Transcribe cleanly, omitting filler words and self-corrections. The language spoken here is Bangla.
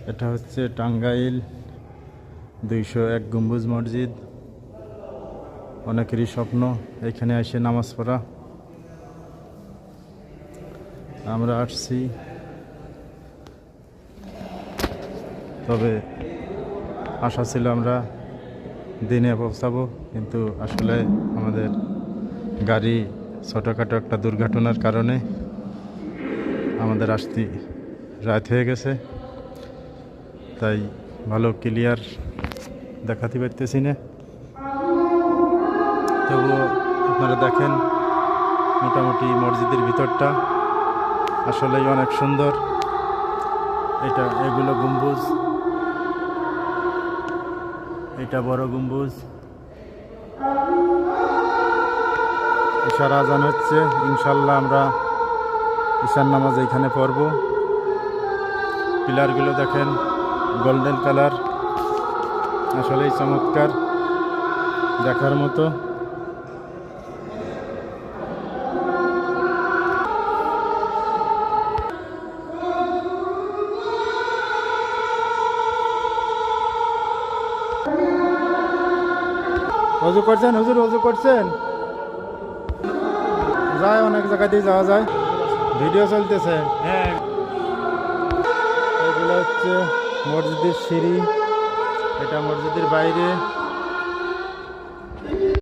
এটা হচ্ছে টাঙ্গাইল 201 গম্বুজ মসজিদ। অনেকেরই স্বপ্ন এখানে এসে নামাজ পড়া। আমরা আসছি, তবে আশা ছিল আমরা দিনে পৌঁছাবো, কিন্তু আসলে আমাদের গাড়ি ছোটোখাটো একটা দুর্ঘটনার কারণে আমাদের আসতে রাত হয়ে গেছে। তাই ভালো ক্লিয়ার দেখাতে পারতেছি না, তবুও আপনারা দেখেন মোটামুটি মসজিদের ভিতরটা আসলেই অনেক সুন্দর। এগুলো গম্বুজ, এটা বড় গম্বুজ। ইশার আজান হচ্ছে, ইনশাল্লাহ আমরা ঈশার নামাজ এইখানে পড়ব। পিলারগুলো দেখেন গোল্ডেন কালার, আসলেই চমৎকার, দেখার মতো। অজু করছেন হুজুর? অজু করছেন? যায়, অনেক জায়গা দিয়ে যাওয়া যায়। ভিডিও চলতেছে। হ্যাঁ, এগুলো হচ্ছে মসজিদের সিঁড়ি, এটা মসজিদের বাইরে।